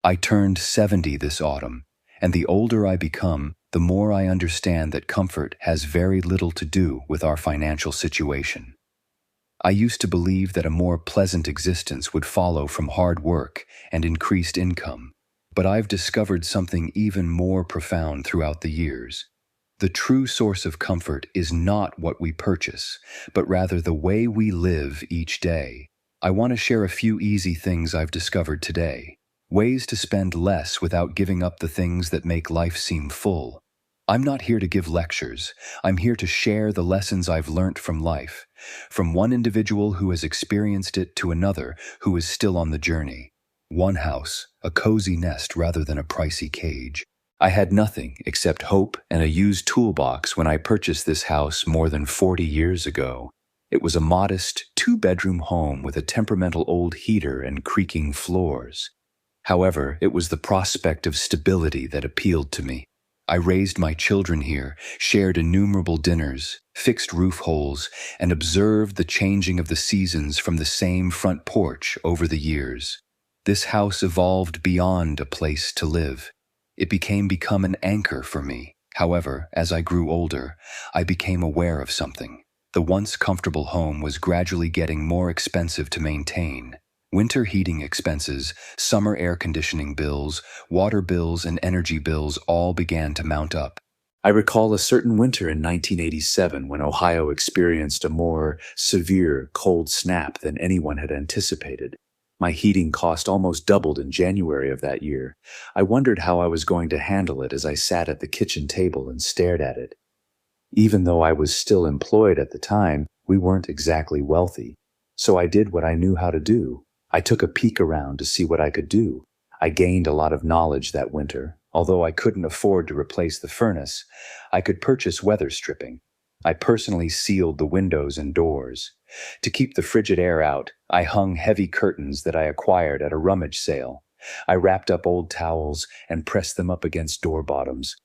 I turned 70 this autumn, and the older I become, the more I understand that comfort has very little to do with our financial situation. I used to believe that a more pleasant existence would follow from hard work and increased income, but I've discovered something even more profound throughout the years. The true source of comfort is not what we purchase, but rather the way we live each day. I want to share a few easy things I've discovered today. Ways to spend less without giving up the things that make life seem full. I'm not here to give lectures. I'm here to share the lessons I've learnt from life, from one individual who has experienced it to another who is still on the journey. One house, a cozy nest rather than a pricey cage. I had nothing except hope and a used toolbox when I purchased this house more than 40 years ago. It was a modest, two-bedroom home with a temperamental old heater and creaking floors. However, it was the prospect of stability that appealed to me. I raised my children here, shared innumerable dinners, fixed roof holes, and observed the changing of the seasons from the same front porch over the years. This house evolved beyond a place to live. It become an anchor for me. However, as I grew older, I became aware of something. The once comfortable home was gradually getting more expensive to maintain. Winter heating expenses, summer air conditioning bills, water bills, and energy bills all began to mount up. I recall a certain winter in 1987 when Ohio experienced a more severe cold snap than anyone had anticipated. My heating cost almost doubled in January of that year. I wondered how I was going to handle it as I sat at the kitchen table and stared at it. Even though I was still employed at the time, we weren't exactly wealthy. So I did what I knew how to do. I took a peek around to see what I could do. I gained a lot of knowledge that winter. Although I couldn't afford to replace the furnace, I could purchase weather stripping. I personally sealed the windows and doors. To keep the frigid air out, I hung heavy curtains that I acquired at a rummage sale. I wrapped up old towels and pressed them up against door bottoms.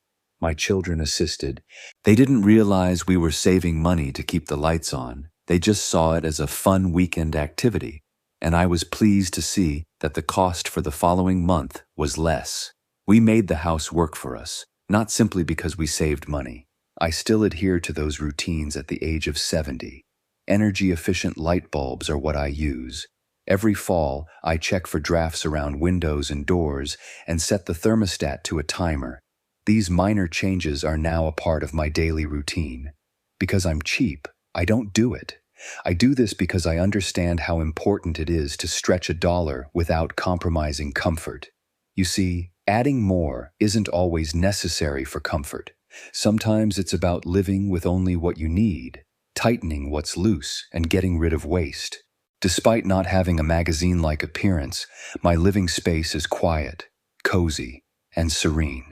My children assisted. They didn't realize we were saving money to keep the lights on. They just saw it as a fun weekend activity. And I was pleased to see that the cost for the following month was less. We made the house work for us, not simply because we saved money. I still adhere to those routines at the age of 70. Energy-efficient light bulbs are what I use. Every fall, I check for drafts around windows and doors and set the thermostat to a timer. These minor changes are now a part of my daily routine. Because I'm cheap, I don't do it. I do this because I understand how important it is to stretch a dollar without compromising comfort. You see, adding more isn't always necessary for comfort. Sometimes it's about living with only what you need, tightening what's loose, and getting rid of waste. Despite not having a magazine-like appearance, my living space is quiet, cozy, and serene.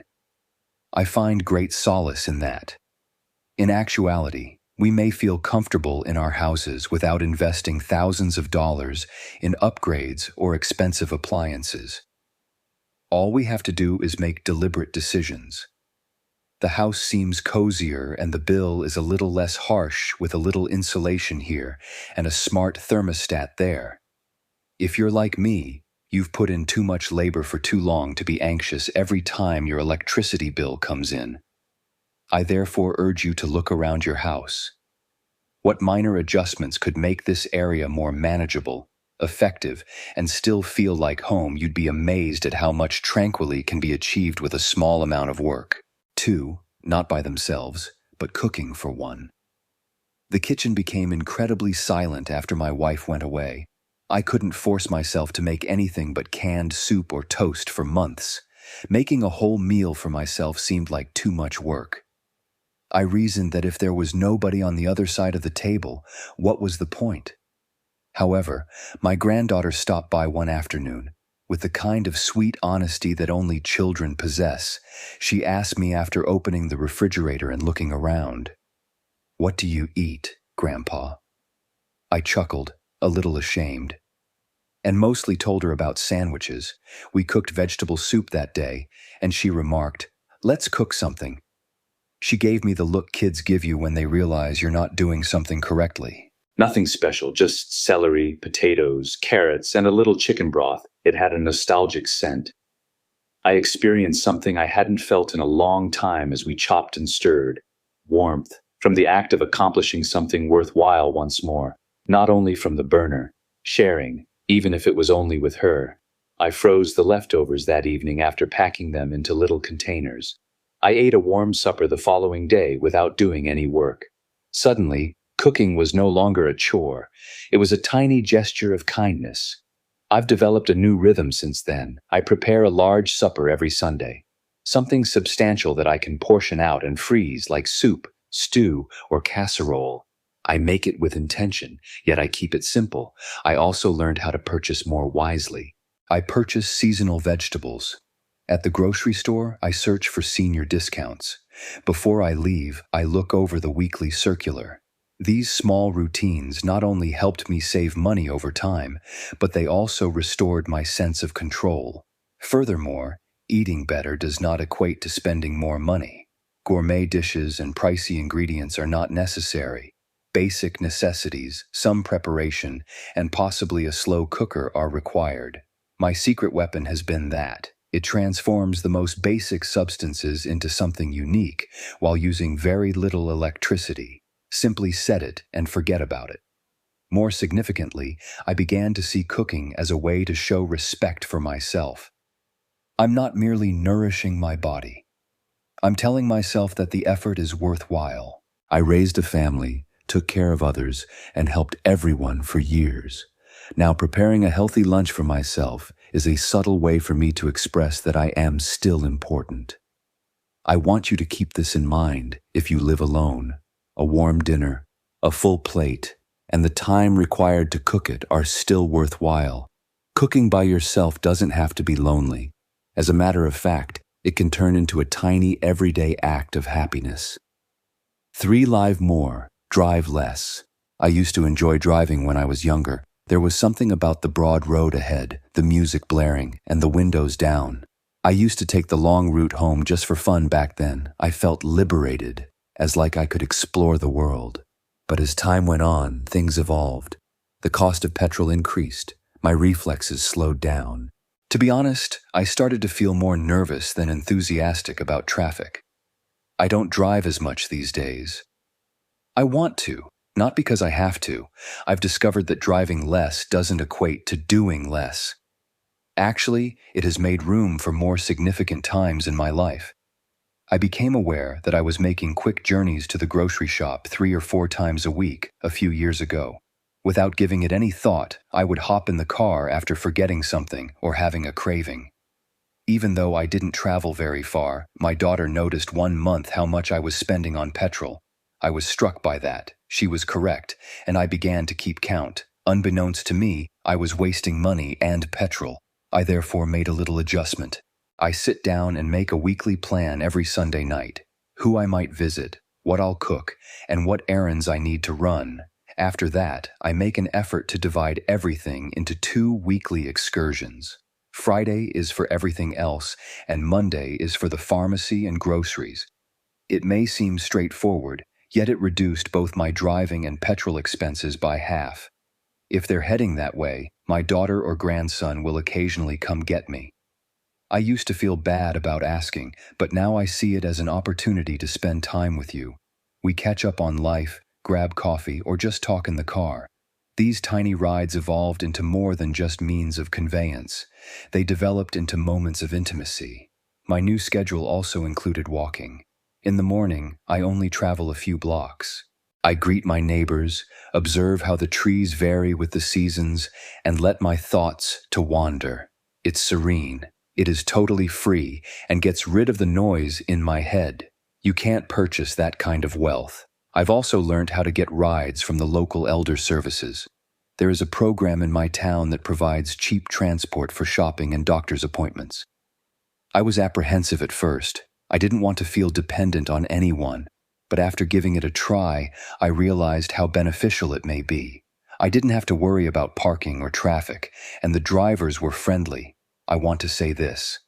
I find great solace in that. In actuality, we may feel comfortable in our houses without investing thousands of dollars in upgrades or expensive appliances. All we have to do is make deliberate decisions. The house seems cozier and the bill is a little less harsh with a little insulation here and a smart thermostat there. If you're like me, you've put in too much labor for too long to be anxious every time your electricity bill comes in. I therefore urge you to look around your house. What minor adjustments could make this area more manageable, effective, and still feel like home? You'd be amazed at how much tranquility can be achieved with a small amount of work. 2, not by themselves, but cooking for one. The kitchen became incredibly silent after my wife went away. I couldn't force myself to make anything but canned soup or toast for months. Making a whole meal for myself seemed like too much work. I reasoned that if there was nobody on the other side of the table, what was the point? However, my granddaughter stopped by one afternoon. With the kind of sweet honesty that only children possess, she asked me after opening the refrigerator and looking around, "What do you eat, Grandpa?" I chuckled, a little ashamed, and mostly told her about sandwiches. We cooked vegetable soup that day, and she remarked, "Let's cook something." She gave me the look kids give you when they realize you're not doing something correctly. Nothing special, just celery, potatoes, carrots, and a little chicken broth. It had a nostalgic scent. I experienced something I hadn't felt in a long time as we chopped and stirred warmth from the act of accomplishing something worthwhile once more, not only from the burner, sharing, even if it was only with her. I froze the leftovers that evening after packing them into little containers. I ate a warm supper the following day without doing any work. Suddenly, cooking was no longer a chore. It was a tiny gesture of kindness. I've developed a new rhythm since then. I prepare a large supper every Sunday. Something substantial that I can portion out and freeze like soup, stew, or casserole. I make it with intention, yet I keep it simple. I also learned how to purchase more wisely. I purchase seasonal vegetables. At the grocery store, I search for senior discounts. Before I leave, I look over the weekly circular. These small routines not only helped me save money over time, but they also restored my sense of control. Furthermore, eating better does not equate to spending more money. Gourmet dishes and pricey ingredients are not necessary. Basic necessities, some preparation, and possibly a slow cooker are required. My secret weapon has been that. It transforms the most basic substances into something unique while using very little electricity. Simply set it and forget about it. More significantly, I began to see cooking as a way to show respect for myself. I'm not merely nourishing my body. I'm telling myself that the effort is worthwhile. I raised a family, took care of others, and helped everyone for years. Now, preparing a healthy lunch for myself is a subtle way for me to express that I am still important. I want you to keep this in mind if you live alone. A warm dinner, a full plate, and the time required to cook it are still worthwhile. Cooking by yourself doesn't have to be lonely. As a matter of fact, it can turn into a tiny everyday act of happiness. 3. Live more, drive less. I used to enjoy driving when I was younger. There was something about the broad road ahead, the music blaring, and the windows down. I used to take the long route home just for fun back then. I felt liberated, as like I could explore the world. But as time went on, things evolved. The cost of petrol increased. My reflexes slowed down. To be honest, I started to feel more nervous than enthusiastic about traffic. I don't drive as much these days. I want to, not because I have to. I've discovered that driving less doesn't equate to doing less. Actually, it has made room for more significant times in my life. I became aware that I was making quick journeys to the grocery shop 3 or 4 times a week a few years ago. Without giving it any thought, I would hop in the car after forgetting something or having a craving. Even though I didn't travel very far, my daughter noticed one month how much I was spending on petrol. I was struck by that. She was correct, and I began to keep count. Unbeknownst to me, I was wasting money and petrol. I therefore made a little adjustment. I sit down and make a weekly plan every Sunday night. Who I might visit, what I'll cook, and what errands I need to run. After that, I make an effort to divide everything into 2 weekly excursions. Friday is for everything else, and Monday is for the pharmacy and groceries. It may seem straightforward, yet it reduced both my driving and petrol expenses by half. If they're heading that way, my daughter or grandson will occasionally come get me. I used to feel bad about asking, but now I see it as an opportunity to spend time with you. We catch up on life, grab coffee, or just talk in the car. These tiny rides evolved into more than just means of conveyance. They developed into moments of intimacy. My new schedule also included walking. In the morning, I only travel a few blocks. I greet my neighbors, observe how the trees vary with the seasons, and let my thoughts to wander. It's serene. It is totally free and gets rid of the noise in my head. You can't purchase that kind of wealth. I've also learned how to get rides from the local elder services. There is a program in my town that provides cheap transport for shopping and doctor's appointments. I was apprehensive at first. I didn't want to feel dependent on anyone, but after giving it a try, I realized how beneficial it may be. I didn't have to worry about parking or traffic, and the drivers were friendly. I want to say this.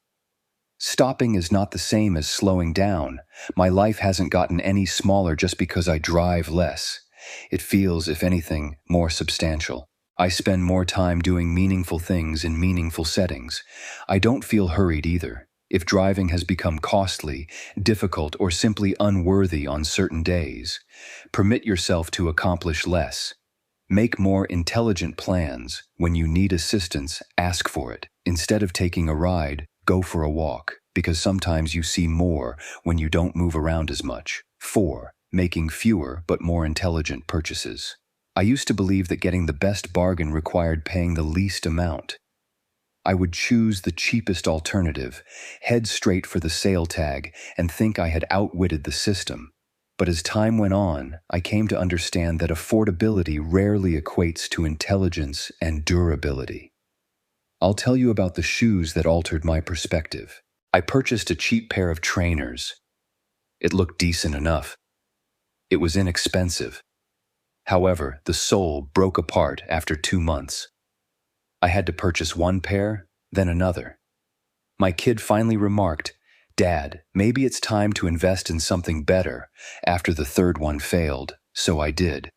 Stopping is not the same as slowing down. My life hasn't gotten any smaller just because I drive less. It feels, if anything, more substantial. I spend more time doing meaningful things in meaningful settings. I don't feel hurried either. If driving has become costly, difficult, or simply unworthy on certain days, permit yourself to accomplish less. Make more intelligent plans. When you need assistance, ask for it. Instead of taking a ride, go for a walk, because sometimes you see more when you don't move around as much. 4. Making fewer but more intelligent purchases. I used to believe that getting the best bargain required paying the least amount. I would choose the cheapest alternative, head straight for the sale tag, and think I had outwitted the system. But as time went on, I came to understand that affordability rarely equates to intelligence and durability. I'll tell you about the shoes that altered my perspective. I purchased a cheap pair of trainers. It looked decent enough. It was inexpensive. However, the sole broke apart after 2 months. I had to purchase one pair, then another. My kid finally remarked, "Dad, maybe it's time to invest in something better," after the third one failed, so I did.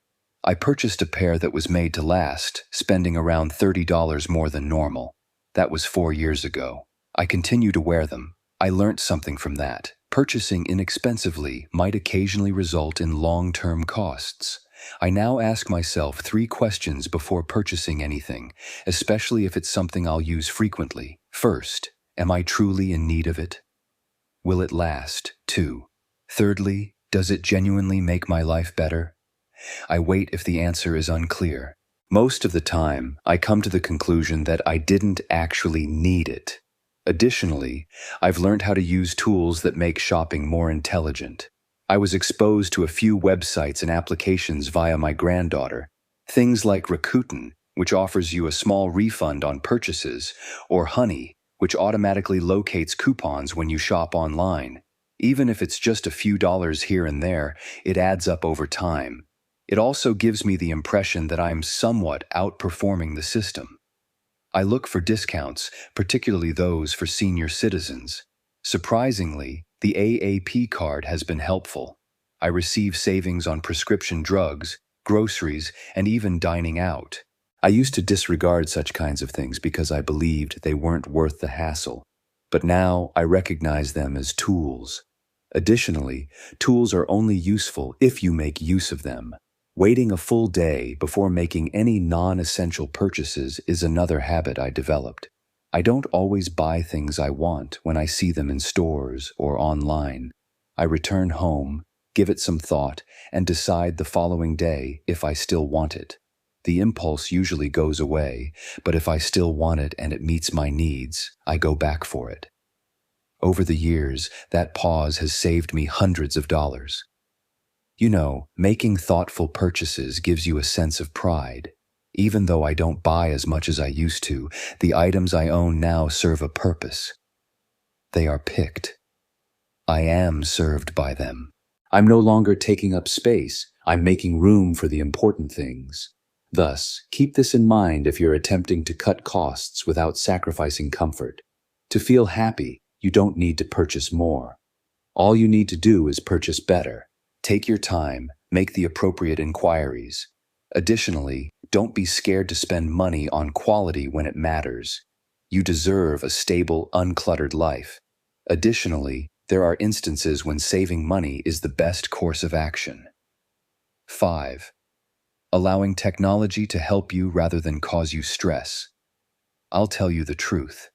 I purchased a pair that was made to last, spending around $30 more than normal. That was 4 years ago. I continue to wear them. I learned something from that. Purchasing inexpensively might occasionally result in long-term costs. I now ask myself 3 questions before purchasing anything, especially if it's something I'll use frequently. First, am I truly in need of it? Will it last? 2. Thirdly, does it genuinely make my life better? I wait if the answer is unclear. Most of the time, I come to the conclusion that I didn't actually need it. Additionally, I've learned how to use tools that make shopping more intelligent. I was exposed to a few websites and applications via my granddaughter. Things like Rakuten, which offers you a small refund on purchases, or Honey, which automatically locates coupons when you shop online. Even if it's just a few dollars here and there, it adds up over time. It also gives me the impression that I'm somewhat outperforming the system. I look for discounts, particularly those for senior citizens. Surprisingly, the AAP card has been helpful. I receive savings on prescription drugs, groceries, and even dining out. I used to disregard such kinds of things because I believed they weren't worth the hassle. But now I recognize them as tools. Additionally, tools are only useful if you make use of them. Waiting a full day before making any non-essential purchases is another habit I developed. I don't always buy things I want when I see them in stores or online. I return home, give it some thought, and decide the following day if I still want it. The impulse usually goes away, but if I still want it and it meets my needs, I go back for it. Over the years, that pause has saved me hundreds of dollars. You know, making thoughtful purchases gives you a sense of pride. Even though I don't buy as much as I used to, the items I own now serve a purpose. They are picked. I am served by them. I'm no longer taking up space. I'm making room for the important things. Thus, keep this in mind if you're attempting to cut costs without sacrificing comfort. To feel happy, you don't need to purchase more. All you need to do is purchase better. Take your time, make the appropriate inquiries. Additionally, don't be scared to spend money on quality when it matters. You deserve a stable, uncluttered life. Additionally, there are instances when saving money is the best course of action. 5. Allowing technology to help you rather than cause you stress. I'll tell you the truth.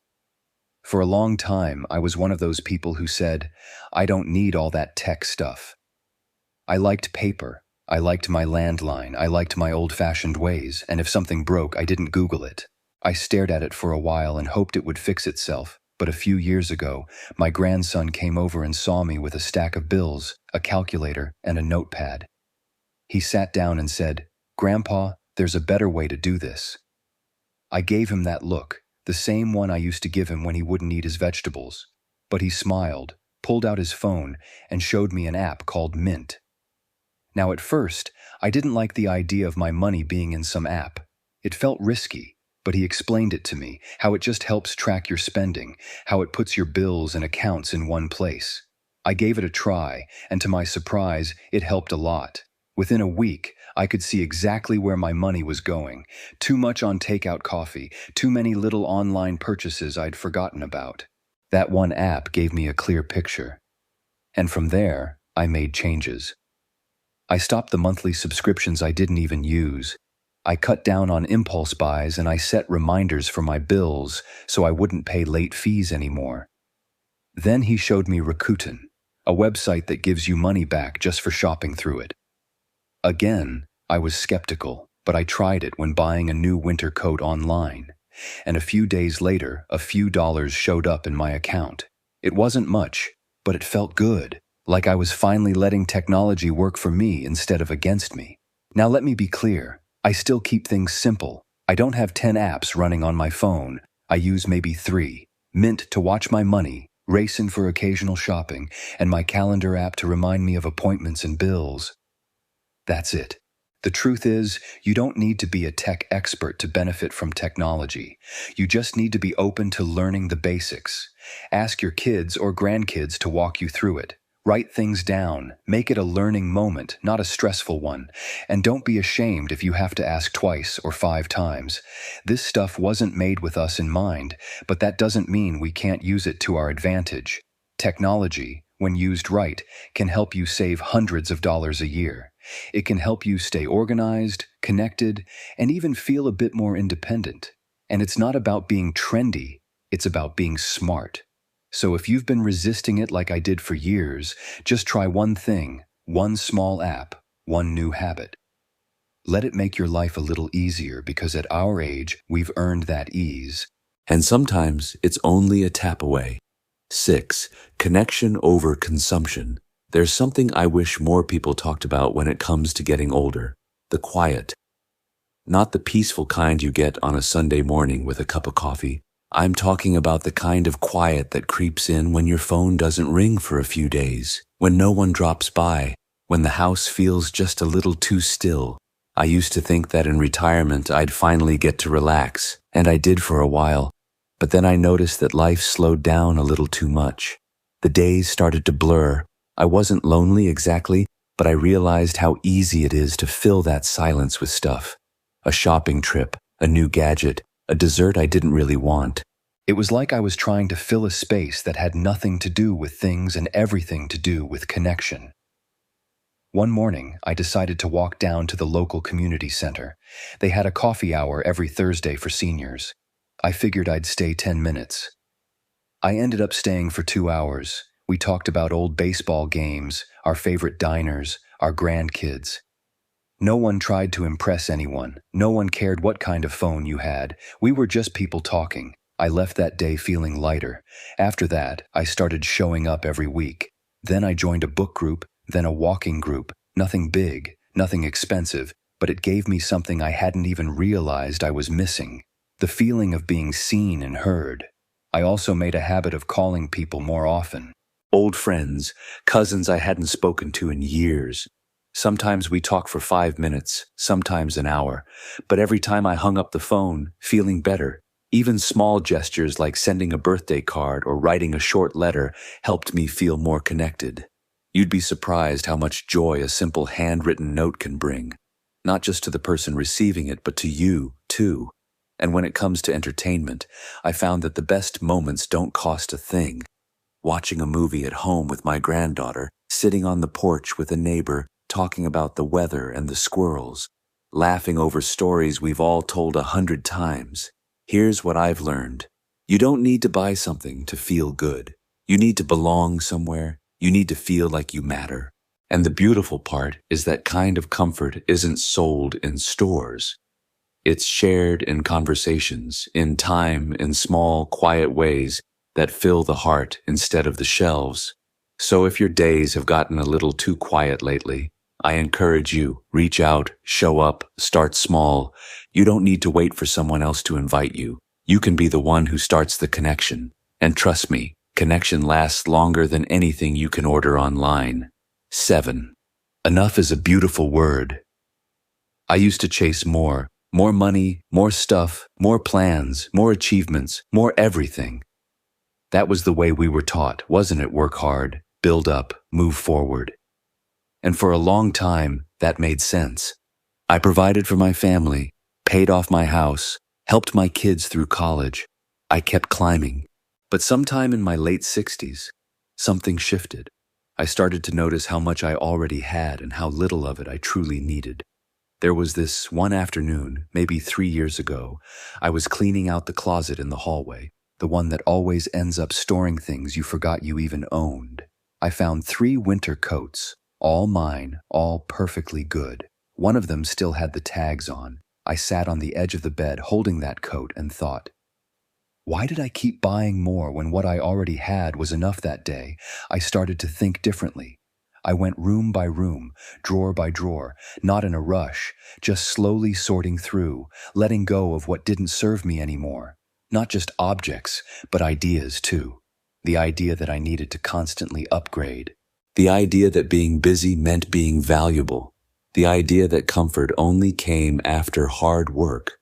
For a long time, I was one of those people who said, "I don't need all that tech stuff." I liked paper. I liked my landline. I liked my old-fashioned ways, and if something broke, I didn't Google it. I stared at it for a while and hoped it would fix itself, but a few years ago, my grandson came over and saw me with a stack of bills, a calculator, and a notepad. He sat down and said, "Grandpa, there's a better way to do this." I gave him that look, the same one I used to give him when he wouldn't eat his vegetables. But he smiled, pulled out his phone, and showed me an app called Mint. Now at first, I didn't like the idea of my money being in some app. It felt risky, but he explained it to me, how it just helps track your spending, how it puts your bills and accounts in one place. I gave it a try, and to my surprise, it helped a lot. Within a week, I could see exactly where my money was going. Too much on takeout coffee, too many little online purchases I'd forgotten about. That one app gave me a clear picture. And from there, I made changes. I stopped the monthly subscriptions I didn't even use. I cut down on impulse buys and I set reminders for my bills so I wouldn't pay late fees anymore. Then he showed me Rakuten, a website that gives you money back just for shopping through it. Again, I was skeptical, but I tried it when buying a new winter coat online. And a few days later, a few dollars showed up in my account. It wasn't much, but it felt good, like I was finally letting technology work for me instead of against me. Now let me be clear, I still keep things simple. I don't have 10 apps running on my phone. I use maybe 3. Mint to watch my money, Raisin for occasional shopping, and my calendar app to remind me of appointments and bills. That's it. The truth is, you don't need to be a tech expert to benefit from technology. You just need to be open to learning the basics. Ask your kids or grandkids to walk you through it. Write things down. Make it a learning moment, not a stressful one. And don't be ashamed if you have to ask twice or 5 times. This stuff wasn't made with us in mind, but that doesn't mean we can't use it to our advantage. Technology, when used right, can help you save hundreds of dollars a year. It can help you stay organized, connected, and even feel a bit more independent. And it's not about being trendy, it's about being smart. So if you've been resisting it like I did for years, just try one thing, one small app, one new habit. Let it make your life a little easier because at our age, we've earned that ease. And sometimes it's only a tap away. 6. Connection over consumption. There's something I wish more people talked about when it comes to getting older. The quiet. Not the peaceful kind you get on a Sunday morning with a cup of coffee. I'm talking about the kind of quiet that creeps in when your phone doesn't ring for a few days, when no one drops by, when the house feels just a little too still. I used to think that in retirement I'd finally get to relax, and I did for a while. But then I noticed that life slowed down a little too much. The days started to blur. I wasn't lonely exactly, but I realized how easy it is to fill that silence with stuff. A shopping trip, a new gadget, a dessert I didn't really want. It was like I was trying to fill a space that had nothing to do with things and everything to do with connection. One morning, I decided to walk down to the local community center. They had a coffee hour every Thursday for seniors. I figured I'd stay 10 minutes. I ended up staying for 2 hours. We talked about old baseball games, our favorite diners, our grandkids. No one tried to impress anyone. No one cared what kind of phone you had. We were just people talking. I left that day feeling lighter. After that, I started showing up every week. Then I joined a book group, then a walking group. Nothing big, nothing expensive, but it gave me something I hadn't even realized I was missing. The feeling of being seen and heard. I also made a habit of calling people more often. Old friends, cousins I hadn't spoken to in years. Sometimes we talk for 5 minutes, sometimes an hour, but every time I hung up the phone, feeling better. Even small gestures like sending a birthday card or writing a short letter helped me feel more connected. You'd be surprised how much joy a simple handwritten note can bring. Not just to the person receiving it, but to you, too. And when it comes to entertainment, I found that the best moments don't cost a thing. Watching a movie at home with my granddaughter, sitting on the porch with a neighbor, talking about the weather and the squirrels, laughing over stories we've all told 100 times. Here's what I've learned. You don't need to buy something to feel good. You need to belong somewhere. You need to feel like you matter. And the beautiful part is that kind of comfort isn't sold in stores. It's shared in conversations, in time, in small, quiet ways that fill the heart instead of the shelves. So if your days have gotten a little too quiet lately, I encourage you, reach out, show up, start small. You don't need to wait for someone else to invite you. You can be the one who starts the connection. And trust me, connection lasts longer than anything you can order online. 7. Enough is a beautiful word. I used to chase more money, more stuff, more plans, more achievements, more everything. That was the way we were taught, wasn't it? Work hard, build up, move forward. And for a long time, that made sense. I provided for my family, paid off my house, helped my kids through college. I kept climbing. But sometime in my late 60s, something shifted. I started to notice how much I already had and how little of it I truly needed. There was this one afternoon, maybe 3 years ago, I was cleaning out the closet in the hallway, the one that always ends up storing things you forgot you even owned. I found 3 winter coats, all mine, all perfectly good. One of them still had the tags on. I sat on the edge of the bed holding that coat and thought, why did I keep buying more when what I already had was enough that day? I started to think differently. I went room by room, drawer by drawer, not in a rush, just slowly sorting through, letting go of what didn't serve me anymore. Not just objects, but ideas too. The idea that I needed to constantly upgrade. The idea that being busy meant being valuable. The idea that comfort only came after hard work.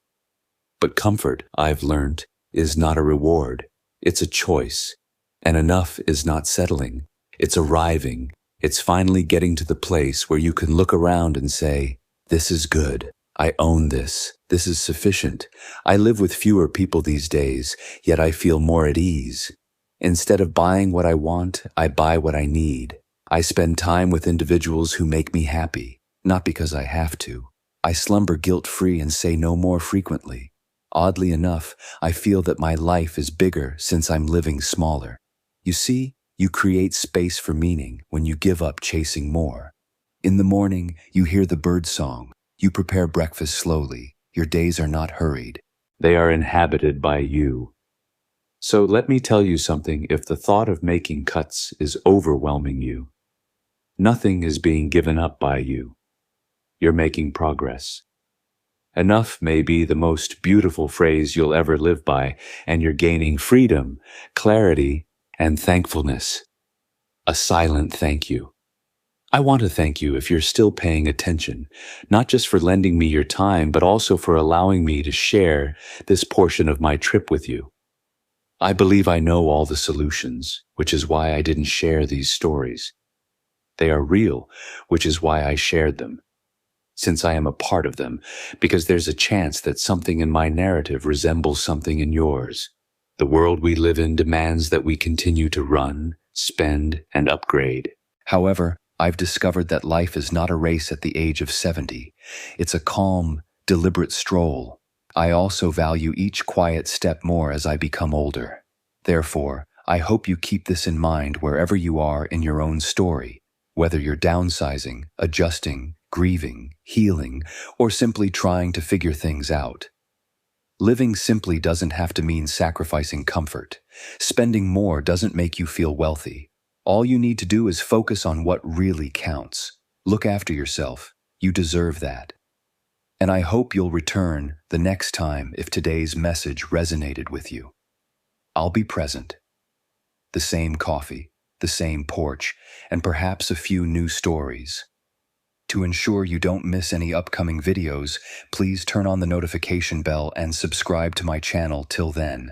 But comfort, I've learned, is not a reward. It's a choice. And enough is not settling. It's arriving. It's finally getting to the place where you can look around and say, this is good. I own this. This is sufficient. I live with fewer people these days, yet I feel more at ease. Instead of buying what I want, I buy what I need. I spend time with individuals who make me happy, not because I have to. I slumber guilt-free and say no more frequently. Oddly enough, I feel that my life is bigger since I'm living smaller. You see, you create space for meaning when you give up chasing more. In the morning, you hear the bird song. You prepare breakfast slowly. Your days are not hurried. They are inhabited by you. So let me tell you something. If the thought of making cuts is overwhelming you, nothing is being given up by you. You're making progress. Enough may be the most beautiful phrase you'll ever live by, and you're gaining freedom, clarity, and thankfulness. A silent thank you. I want to thank you if you're still paying attention, not just for lending me your time, but also for allowing me to share this portion of my trip with you. I believe I know all the solutions, which is why I didn't share these stories. They are real, which is why I shared them. Since I am a part of them, because there's a chance that something in my narrative resembles something in yours. The world we live in demands that we continue to run, spend, and upgrade. However, I've discovered that life is not a race at the age of 70. It's a calm, deliberate stroll. I also value each quiet step more as I become older. Therefore, I hope you keep this in mind wherever you are in your own story, whether you're downsizing, adjusting, grieving, healing, or simply trying to figure things out. Living simply doesn't have to mean sacrificing comfort. Spending more doesn't make you feel wealthy. All you need to do is focus on what really counts. Look after yourself. You deserve that. And I hope you'll return the next time if today's message resonated with you. I'll be present. The same coffee, the same porch, and perhaps a few new stories. To ensure you don't miss any upcoming videos, please turn on the notification bell and subscribe to my channel till then.